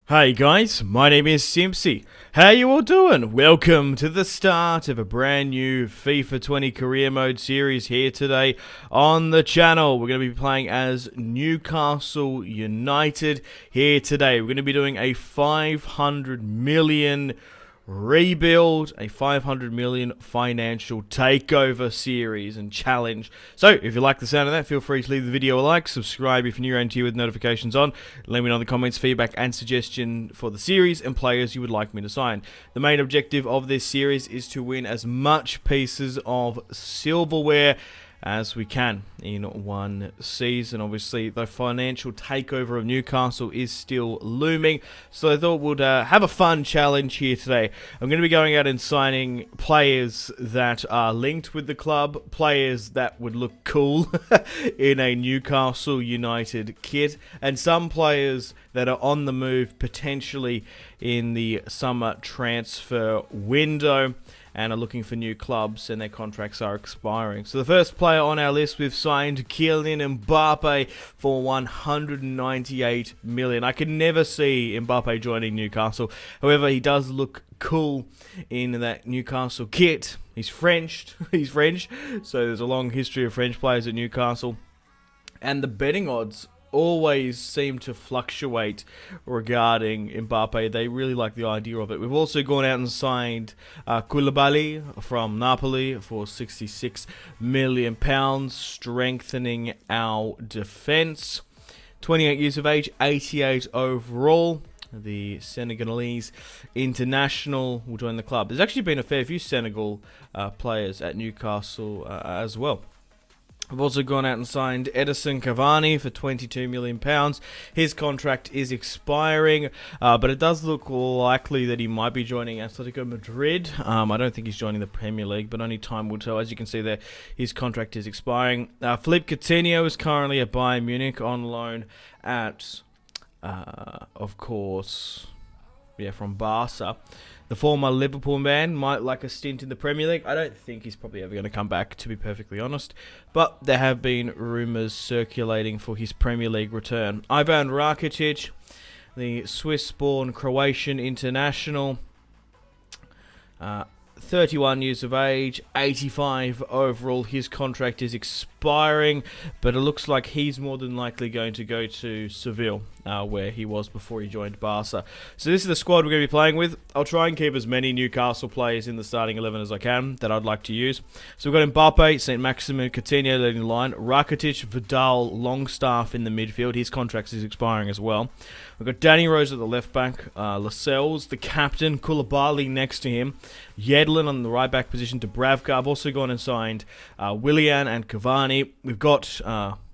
Hey guys, my name is Simpzy. How you all doing? Welcome to the start of a brand new FIFA 20 Career Mode series here today on the channel. We're going to be playing as Newcastle United here today. We're going to be doing a 500 million rebuild, a 500 million financial takeover series and challenge. So if you like the sound of that, feel free to leave the video a like, subscribe if you're new around here with notifications on. Let me know in the comments feedback and suggestion for the series and players you would like me to sign. The main objective of this series is to win as much pieces of silverware as we can in one season. Obviously, the financial takeover of Newcastle is still looming, so I thought we'd have a fun challenge here today. I'm going to be going out and signing players that are linked with the club, players that would look cool in a Newcastle United kit, and some players that are on the move potentially in the summer transfer window and are looking for new clubs and their contracts are expiring. So the first player on our list, we've signed Kylian Mbappe for 198 million. I could never see Mbappe joining Newcastle. However, he does look cool in that Newcastle kit. He's French, so there's a long history of French players at Newcastle. And the betting odds always seem to fluctuate regarding Mbappe. They really like the idea of it. We've also gone out and signed Koulibaly from Napoli for £66 million, strengthening our defence. 28 years of age, 88 overall. The Senegalese international will join the club. There's actually been a fair few Senegal players at Newcastle as well. We've also gone out and signed Edison Cavani for £22 million. His contract is expiring, but it does look likely that he might be joining Atletico Madrid. I don't think he's joining the Premier League, but only time will tell. As you can see there, his contract is expiring. Philippe Coutinho is currently at Bayern Munich on loan at, of course, from Barca. The former Liverpool man might like a stint in the Premier League. I don't think he's probably ever going to come back, to be perfectly honest. But there have been rumours circulating for his Premier League return. Ivan Rakitic, the Swiss-born Croatian international, 31 years of age, 85 overall. His contract is expiring, but it looks like he's more than likely going to go to Seville, where he was before he joined Barca. So this is the squad we're going to be playing with. I'll try and keep as many Newcastle players in the starting 11 as I can that I'd like to use. So we've got Mbappe, St. Maximin, Coutinho leading the line, Rakitic, Vidal, Longstaff in the midfield. His contract is expiring as well. We've got Danny Rose at the left back, Lascelles, the captain, Koulibaly next to him, Yedlin on the right back position, Dubravka. I've also gone and signed Willian and Cavani. We've got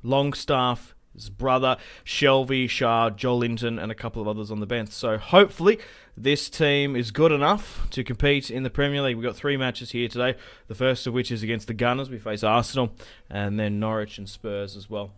Longstaff, his brother, Shelby, Shah, Joelinton, and a couple of others on the bench. So hopefully this team is good enough to compete in the Premier League. We've got 3 matches here today, the first of which is against the Gunners. We face Arsenal, and then Norwich and Spurs as well.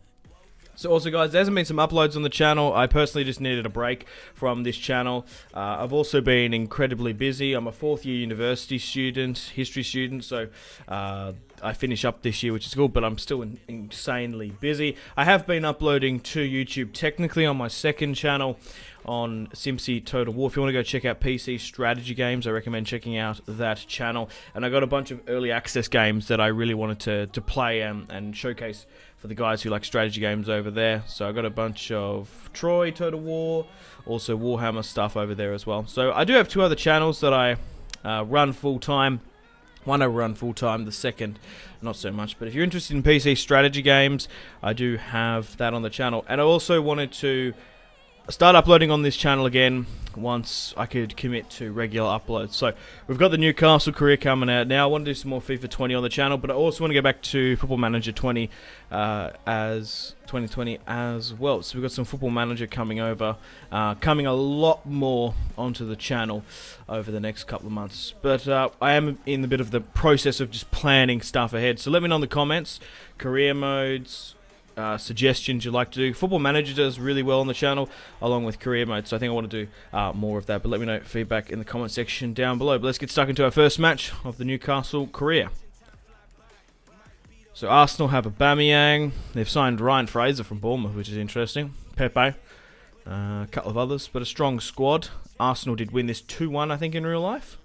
So also, guys, there hasn't been some uploads on the channel. I personally just needed a break from this channel. I've also been incredibly busy. I'm a 4th-year university student, history student, so I finish up this year, which is cool, but I'm still insanely busy. I have been uploading to YouTube technically on my second channel on Simpzy Total War. If you want to go check out PC strategy games, I recommend checking out that channel. And I got a bunch of early access games that I really wanted to play and showcase for the guys who like strategy games over there. So I got a bunch of Troy Total War, also Warhammer stuff over there as well. So I do have 2 other channels that I run full-time. One I run full-time, the second not so much. But if you're interested in PC strategy games, I do have that on the channel. And I also wanted to start uploading on this channel again once I could commit to regular uploads. So we've got the Newcastle Career coming out now. I want to do some more FIFA 20 on the channel, but I also want to go back to Football Manager 20 as 2020 as well. So we've got some Football Manager coming over, coming a lot more onto the channel over the next couple of months. But I am in the bit of the process of just planning stuff ahead. So let me know in the comments, career modes, suggestions you'd like to do. Football Manager does really well on the channel, along with Career Mode, so I think I want to do more of that. But let me know feedback in the comment section down below. But let's get stuck into our first match of the Newcastle Career. So Arsenal have Aubameyang. They've signed Ryan Fraser from Bournemouth, which is interesting. Pepe. A couple of others, but a strong squad. Arsenal did win this 2-1, I think, in real life.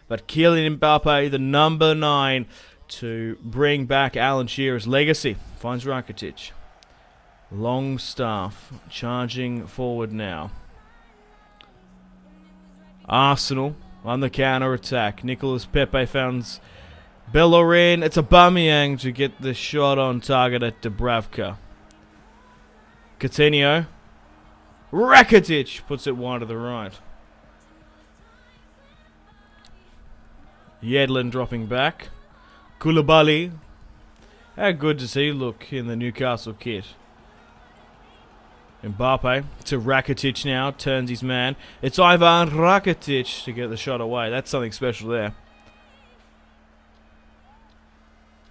But Kylian Mbappe, the number 9, to bring back Alan Shearer's legacy. Finds Rakitic. Longstaff charging forward now. Arsenal on the counter-attack. Nicolas Pepe finds Bellerin. It's Aubameyang to get the shot on target at Dubravka. Coutinho. Rakitic puts it wide to the right. Yedlin dropping back. Koulibaly. How good does he look in the Newcastle kit? Mbappe to Rakitic now. Turns his man. It's Ivan Rakitic to get the shot away. That's something special there.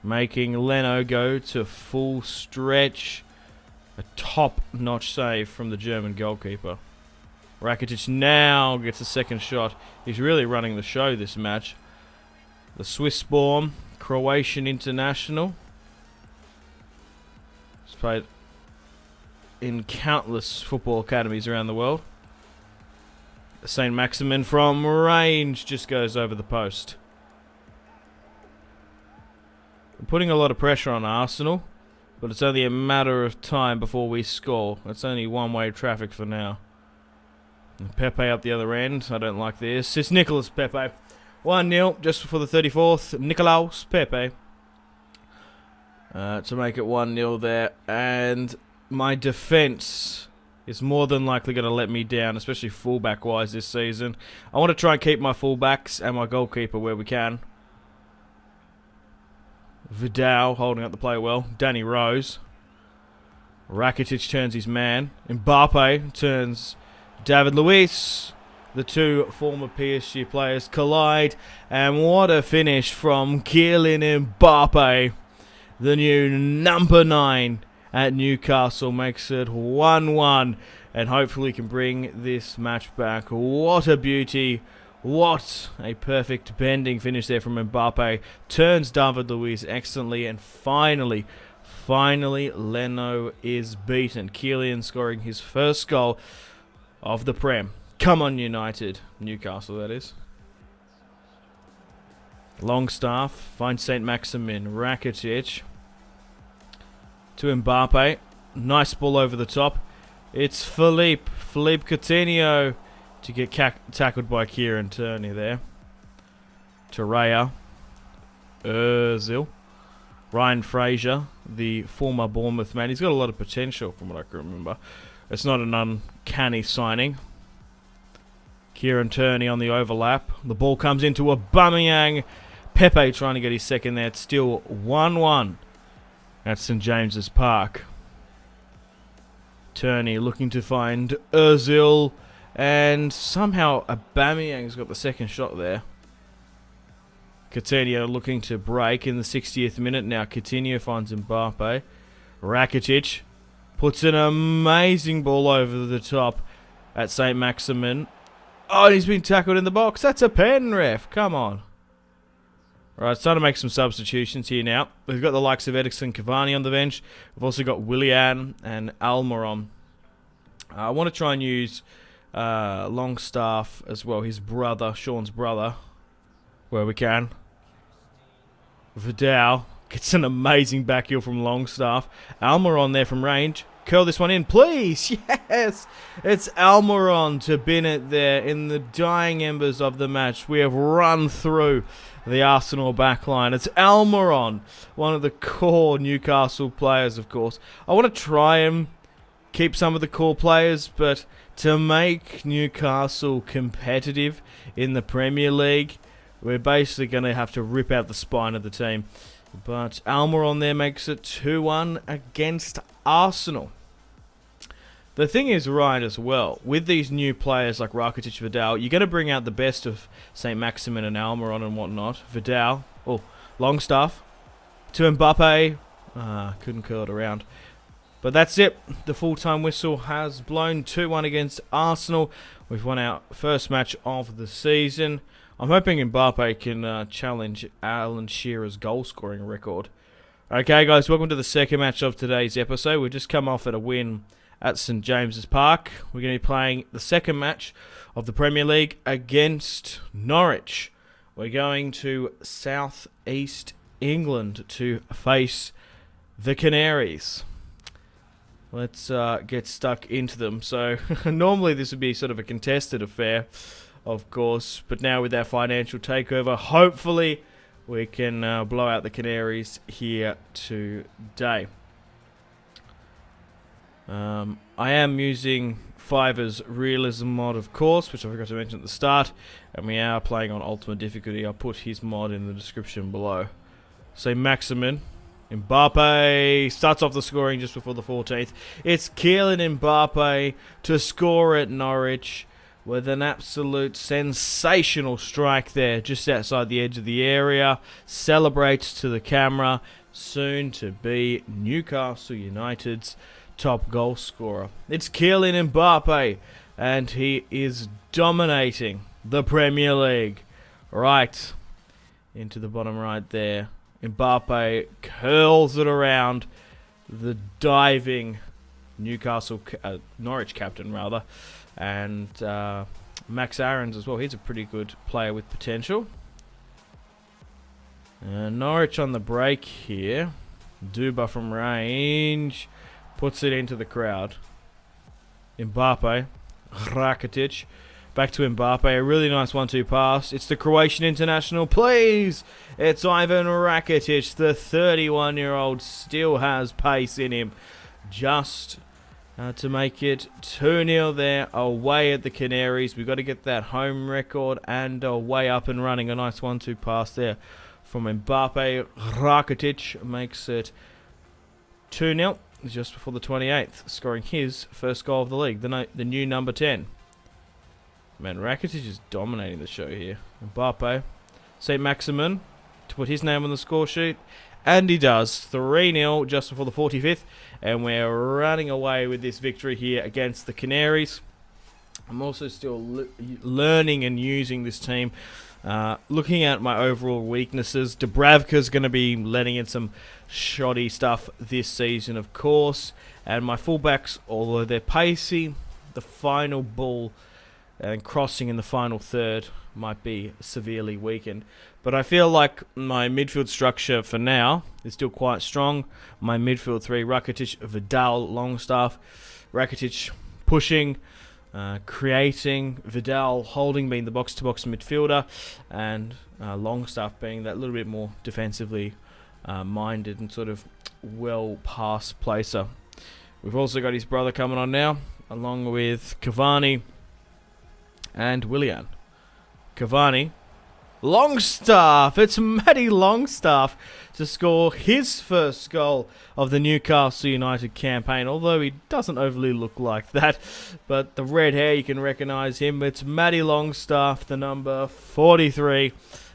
Making Leno go to full stretch. A top-notch save from the German goalkeeper. Rakitic now gets a second shot. He's really running the show this match. The Swiss-born Croatian international. He's played in countless football academies around the world. St. Maximin from range just goes over the post. We're putting a lot of pressure on Arsenal, but it's only a matter of time before we score. It's only one-way traffic for now. And Pepe up the other end. I don't like this. It's Nicolas Pepe. 1-0 just before the 34th. Nicolas Pepe. To make it 1-0 there. And my defence is more than likely going to let me down, especially fullback-wise this season. I want to try and keep my fullbacks and my goalkeeper where we can. Vidal holding up the play well. Danny Rose. Rakitic turns his man. Mbappe turns David Luiz. The two former PSG players collide. And what a finish from Kylian Mbappe. The new number 9 at Newcastle makes it 1-1. And hopefully can bring this match back. What a beauty. What a perfect bending finish there from Mbappe. Turns David Luiz excellently. And finally, Leno is beaten. Kylian scoring his first goal of the Prem. Come on, United. Newcastle, that is. Longstaff finds St. Maximin. Rakitic to Mbappe. Nice ball over the top. It's Philippe Coutinho to get tackled by Kieran Tierney there. To Raya. Ozil. Ryan Fraser, the former Bournemouth man. He's got a lot of potential from what I can remember. It's not an uncanny signing. Kieran Tierney on the overlap. The ball comes into Aubameyang. Pepe trying to get his second there. It's still 1-1 at St. James's Park. Tierney looking to find Ozil. And somehow Aubameyang's got the second shot there. Coutinho looking to break in the 60th minute. Now Coutinho finds Mbappe. Rakitic puts an amazing ball over the top at St. Maximin. Oh, and he's been tackled in the box. That's a pen, ref. Come on. Right, it's time to make some substitutions here now. We've got the likes of Edison Cavani on the bench. We've also got Willian and Almiron. I want to try and use Longstaff as well, his brother, Sean's brother, where we can. Vidal gets an amazing back heel from Longstaff. Almiron there from range. Curl this one in, please. Yes, it's Almiron to bin it there in the dying embers of the match. We have run through the Arsenal backline. It's Almiron, one of the core Newcastle players, of course. I want to try and keep some of the core players, but to make Newcastle competitive in the Premier League, we're basically going to have to rip out the spine of the team. But Almiron there makes it 2-1 against Arsenal. The thing is right as well, with these new players like Rakitic, Vidal, you're going to bring out the best of St. Maximin and Almiron and whatnot. Vidal, Longstaff, to Mbappe, couldn't curl it around. But that's it, the full-time whistle has blown 2-1 against Arsenal. We've won our first match of the season. I'm hoping Mbappe can challenge Alan Shearer's goal-scoring record. Okay guys, welcome to the second match of today's episode. We've just come off at a win at St James's Park. We're going to be playing the second match of the Premier League against Norwich. We're going to South East England to face the Canaries. Let's get stuck into them. So normally this would be sort of a contested affair, of course, but now with our financial takeover, hopefully we can blow out the Canaries here today. I am using Fifa's realism mod, of course, which I forgot to mention at the start, and we are playing on ultimate difficulty. I'll put his mod in the description below. So Maximin Mbappe starts off the scoring just before the 14th. It's Kylian Mbappe to score at Norwich with an absolute sensational strike there just outside the edge of the area. Celebrates to the camera. Soon to be Newcastle United's top goal scorer. It's Kylian Mbappe, and he is dominating the Premier League. Right into the bottom right there. Mbappe curls it around the diving Norwich captain, rather. And Max Aarons as well. He's a pretty good player with potential. Norwich on the break here. Duba from range. Puts it into the crowd. Mbappe. Rakitic. Back to Mbappe. A really nice 1-2 pass. It's the Croatian international. Please! It's Ivan Rakitic. The 31-year-old still has pace in him. Just to make it 2-0 there. Away at the Canaries. We've got to get that home record and away up and running. A nice 1-2 pass there from Mbappe. Rakitic makes it 2-0 just before the 28th. Scoring his first goal of the league. The new number 10. Man, Rakitic is dominating the show here. Mbappe, St. Maximin to put his name on the score sheet. And he does. 3-0 just before the 45th. And we're running away with this victory here against the Canaries. I'm also still learning and using this team. Looking at my overall weaknesses, Dubravka's going to be letting in some shoddy stuff this season, of course. And my fullbacks, although they're pacey, the final ball and crossing in the final third might be severely weakened. But I feel like my midfield structure for now is still quite strong. My midfield three, Rakitic, Vidal, Longstaff. Rakitic pushing, creating, Vidal holding, being the box-to-box midfielder, and Longstaff being that little bit more defensively minded and sort of well-pass placer. We've also got his brother coming on now, along with Cavani and Willian. Cavani. Longstaff. It's Matty Longstaff to score his first goal of the Newcastle United campaign, although he doesn't overly look like that. But the red hair, you can recognise him. It's Matty Longstaff, the number 43,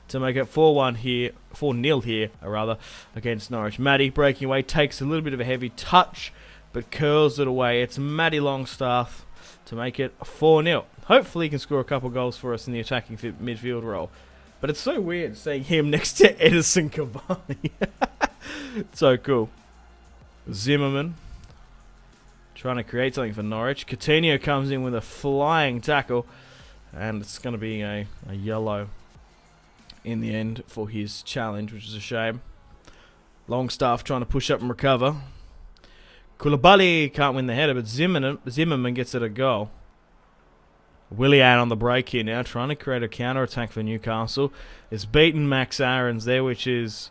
to make it 4-1 here, 4-0 here, rather, against Norwich. Matty breaking away, takes a little bit of a heavy touch, but curls it away. It's Matty Longstaff to make it 4-0. Hopefully he can score a couple goals for us in the attacking midfield role. But it's so weird seeing him next to Edison Cavani. So cool. Zimmerman trying to create something for Norwich. Coutinho comes in with a flying tackle. And it's going to be a yellow in the end for his challenge, which is a shame. Longstaff trying to push up and recover. Koulibaly can't win the header, but Zimmerman gets it a goal. Willian on the break here now, trying to create a counter-attack for Newcastle. It's beaten Max Aarons there, which is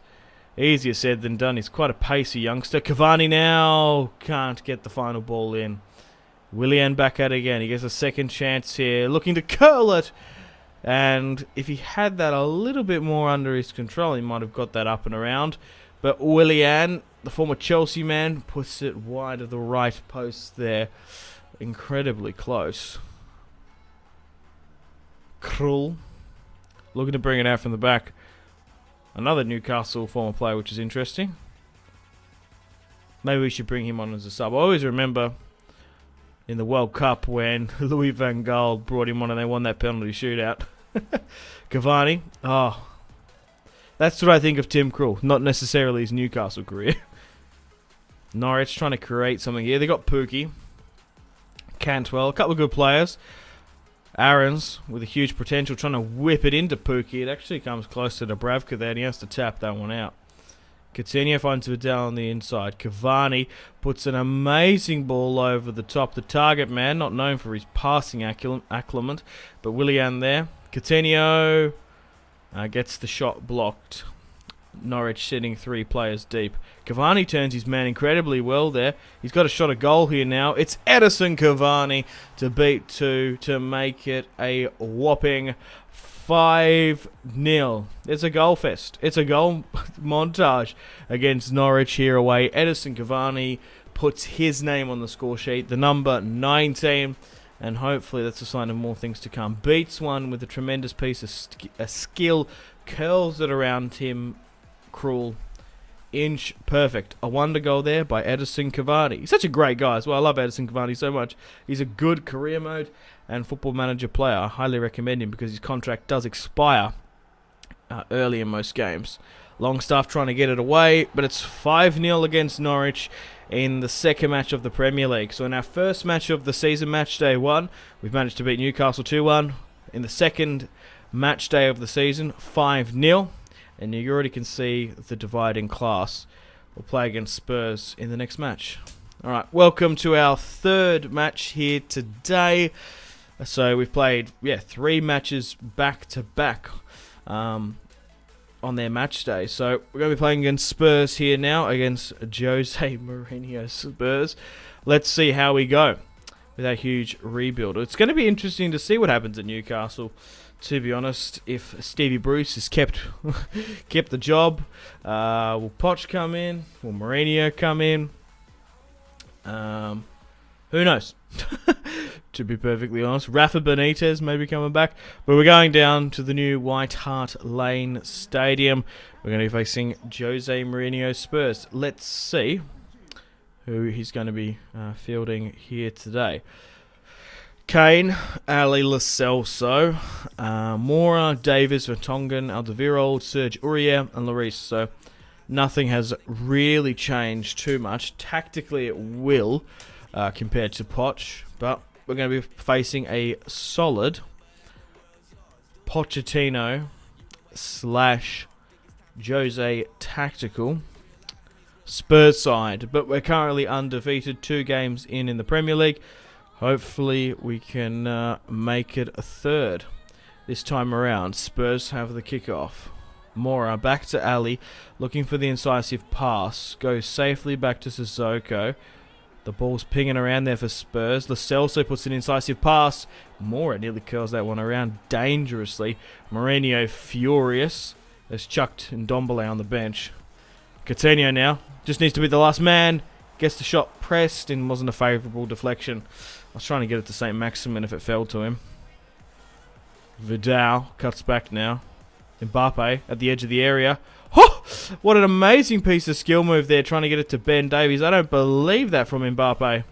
easier said than done. He's quite a pacey youngster. Cavani now can't get the final ball in. Willian back at it again. He gets a second chance here, looking to curl it. And if he had that a little bit more under his control, he might have got that up and around. But Willian, the former Chelsea man, puts it wide of the right post there. Incredibly close. Krul looking to bring it out from the back. Another Newcastle former player, which is interesting. Maybe we should bring him on as a sub. I always remember in the World Cup when Louis van Gaal brought him on and they won that penalty shootout. Cavani. Oh, that's what I think of Tim Krul, not necessarily his Newcastle career. Norwich trying to create something here. They got Pookie. Cantwell, a couple of good players. Aaron's with a huge potential trying to whip it into Pookie. It actually comes close to Dubravka there and he has to tap that one out. Coutinho finds Vidal on the inside. Cavani puts an amazing ball over the top. The target man, not known for his passing acclimate, but Willian there. Coutinho gets the shot blocked. Norwich sitting 3 players deep. Cavani turns his man incredibly well there. He's got a shot at goal here now. It's Edison Cavani to beat 2 to make it a whopping 5-0. It's a goal fest. It's a goal montage against Norwich here away. Edison Cavani puts his name on the score sheet, the number 19, and hopefully that's a sign of more things to come. Beats one with a tremendous piece of skill, curls it around him. Cruel. Inch perfect. A wonder goal there by Edison Cavani. He's such a great guy as well. I love Edison Cavani so much. He's a good career mode and football manager player. I highly recommend him because his contract does expire early in most games. Longstaff trying to get it away, but it's 5-0 against Norwich in the second match of the Premier League. So in our first match of the season, match day 1, we've managed to beat Newcastle 2-1. In the second match day of the season, 5-0. And you already can see the dividing class. We'll play against Spurs in the next match. Alright, welcome to our third match here today. So we've played 3 matches back to back on their match day. So we're going to be playing against Spurs here now, against Jose Mourinho Spurs. Let's see how we go with our huge rebuild. It's going to be interesting to see what happens at Newcastle. To be honest, if Stevie Bruce has kept the job, will Poch come in? Will Mourinho come in? Who knows? To be perfectly honest, Rafa Benitez may be coming back, but we're going down to the new White Hart Lane Stadium. We're going to be facing Jose Mourinho Spurs. Let's see who he's going to be fielding here today. Kane, Ali Lo Celso, Mora, Davis, Vertonghen, Alderweireld, Serge Aurier, and Lloris. So nothing has really changed too much. Tactically, it will compared to Poch, but we're going to be facing a solid Pochettino / Jose tactical Spurs side. But we're currently undefeated, 2 games in the Premier League. Hopefully we can make it a third this time around. Spurs have the kickoff. Mora back to Ali, looking for the incisive pass. Goes safely back to Sissoko. The ball's pinging around there for Spurs. Lo Celso puts an incisive pass. Mora nearly curls that one around dangerously. Mourinho furious. Has chucked Ndombele on the bench. Coutinho now. Just needs to be the last man. Gets the shot pressed and wasn't a favourable deflection. I was trying to get it to St. Maximin if it fell to him. Vidal cuts back now. Mbappe at the edge of the area. Oh, what an amazing piece of skill move there, trying to get it to Ben Davies. I don't believe that from Mbappe.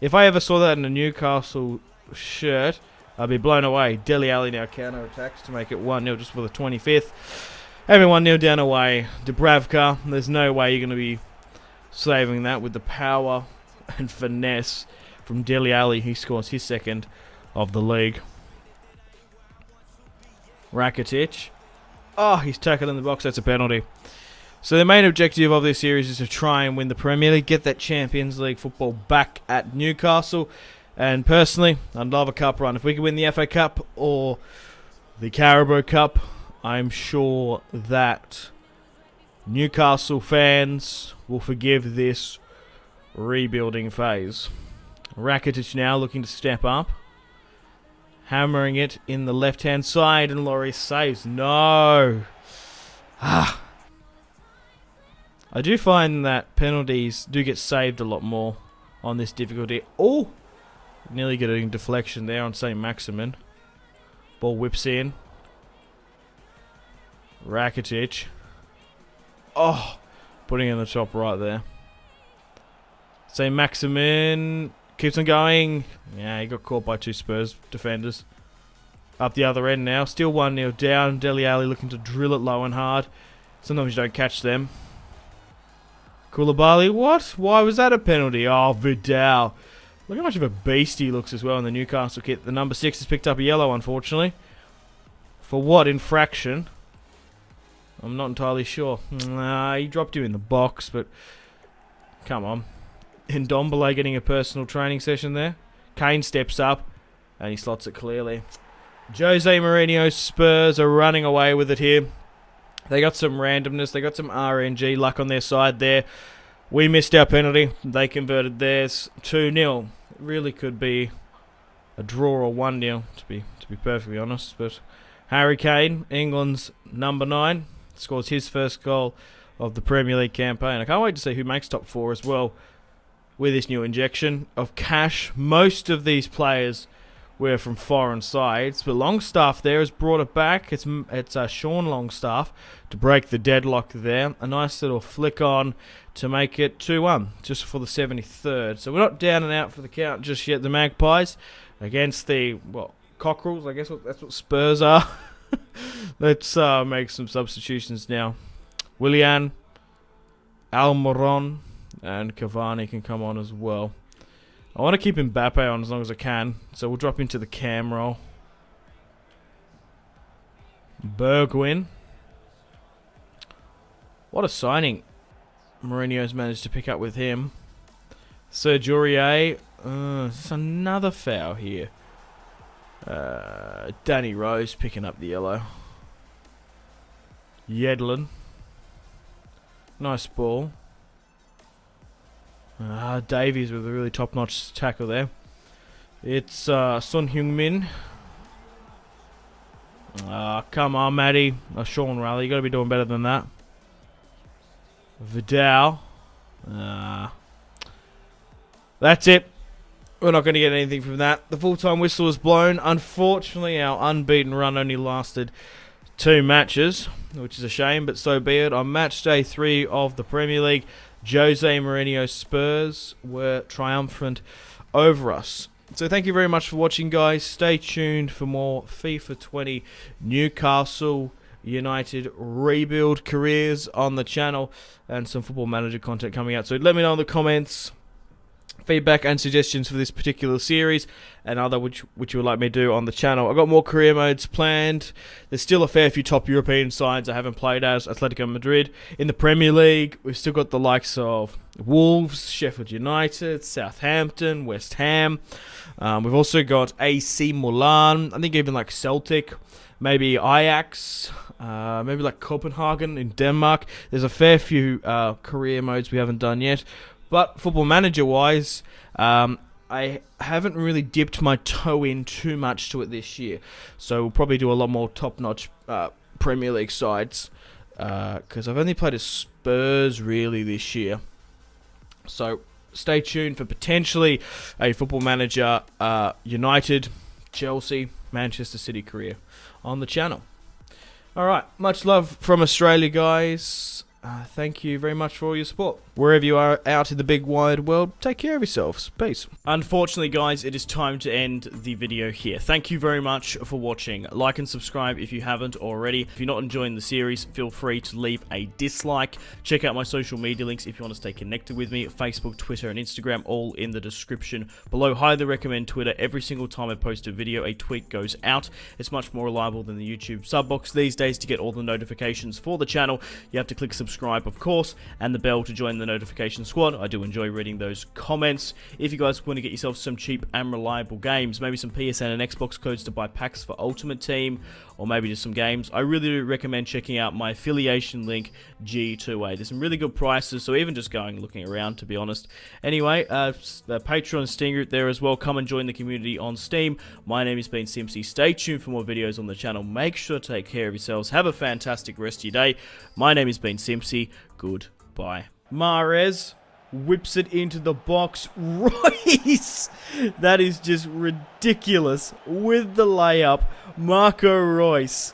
If I ever saw that in a Newcastle shirt, I'd be blown away. Dele Alli now counter-attacks to make it 1-0 just for the 25th. Having 1-0 down away. Dubravka, there's no way you're going to be saving that with the power and finesse from Dele Alli. He scores his second of the league. Rakitic. Oh, he's tackled in the box. That's a penalty. So the main objective of this series is to try and win the Premier League, get that Champions League football back at Newcastle. And personally, I'd love a cup run. If we could win the FA Cup or the Carabao Cup, I'm sure that Newcastle fans will forgive this rebuilding phase. Rakitic now looking to step up. Hammering it in the left-hand side, and Lloris saves. No! I do find that penalties do get saved a lot more on this difficulty. Oh! Nearly getting deflection there on St. Maximin. Ball whips in. Rakitic. Oh! Putting it in the top right there. St. Maximin keeps on going. Yeah, he got caught by 2 Spurs defenders. Up the other end now. Still 1-0 down. Dele Alli looking to drill it low and hard. Sometimes you don't catch them. Koulibaly, what? Why was that a penalty? Oh, Vidal. Look how much of a beast he looks as well in the Newcastle kit. The number 6 has picked up a yellow, unfortunately. For what infraction? I'm not entirely sure. Nah, he dropped you in the box, but come on. Ndombele getting a personal training session there. Kane steps up, and he slots it clearly. Jose Mourinho's Spurs are running away with it here. They got some randomness. They got some RNG luck on their side there. We missed our penalty. They converted theirs. 2-0. It really could be a draw or 1-0, to be perfectly honest. But Harry Kane, England's number 9, scores his first goal of the Premier League campaign. I can't wait to see who makes top 4 as well with this new injection of cash. Most of these players were from foreign sides, but Longstaff there has brought it back. It's Sean Longstaff to break the deadlock there. A nice little flick on to make it 2-1 just for the 73rd. So we're not down and out for the count just yet. The Magpies against the Cockerels. I guess that's what Spurs are. Let's make some substitutions now. Willian, Almiron, and Cavani can come on as well. I want to keep Mbappe on as long as I can, so we'll drop into the cam role. Bergwijn. What a signing Mourinho's managed to pick up with him. Serge Aurier. There's another foul here. Danny Rose picking up the yellow. Yedlin. Nice ball. Davies with a really top-notch tackle there. It's Son Heung-min. Come on, Matty. Sean Raleigh, you got to be doing better than that. Vidal. That's it. We're not going to get anything from that. The full-time whistle was blown. Unfortunately, our unbeaten run only lasted 2 matches, which is a shame, but so be it. On match day 3 of the Premier League, Jose Mourinho's Spurs were triumphant over us. So thank you very much for watching, guys. Stay tuned for more FIFA 20 Newcastle United rebuild careers on the channel and some Football Manager content coming out. So let me know in the comments feedback and suggestions for this particular series and other which you would like me to do on the channel. I've got more career modes planned. There's still a fair few top European sides I haven't played as. Atletico Madrid. In the Premier League, we've still got the likes of Wolves, Sheffield United, Southampton, West Ham. We've also got AC Milan. I think even like Celtic, maybe Ajax, maybe like Copenhagen in Denmark. There's a fair few career modes we haven't done yet. But Football Manager-wise, I haven't really dipped my toe in too much to it this year. So we'll probably do a lot more top-notch Premier League sides. Because I've only played as Spurs, really, this year. So stay tuned for potentially a Football Manager United, Chelsea, Manchester City career on the channel. Alright, much love from Australia, guys. Thank you very much for all your support. Wherever you are out in the big wide world, take care of yourselves. Peace. Unfortunately, guys, it is time to end the video here. Thank you very much for watching. Like and subscribe if you haven't already. If you're not enjoying the series, feel free to leave a dislike. Check out my social media links if you want to stay connected with me. Facebook, Twitter, and Instagram, all in the description below. Highly recommend Twitter. Every single time I post a video, a tweet goes out. It's much more reliable than the YouTube sub box these days. To get all the notifications for the channel, you have to click subscribe, of course, and the bell to join the notification squad. I do enjoy reading those comments. If you guys want to get yourself some cheap and reliable games, maybe some PSN and Xbox codes to buy packs for Ultimate Team, or maybe just some games, I really do recommend checking out my affiliation link, G2A. There's some really good prices, so even just looking around, to be honest. Anyway, the Patreon Steam group there as well. Come and join the community on Steam. My name has been Simpzy. Stay tuned for more videos on the channel. Make sure to take care of yourselves. Have a fantastic rest of your day. My name has been Simpzy. Goodbye. Mahrez whips it into the box. Royce! That is just ridiculous. With the layup, Marco Royce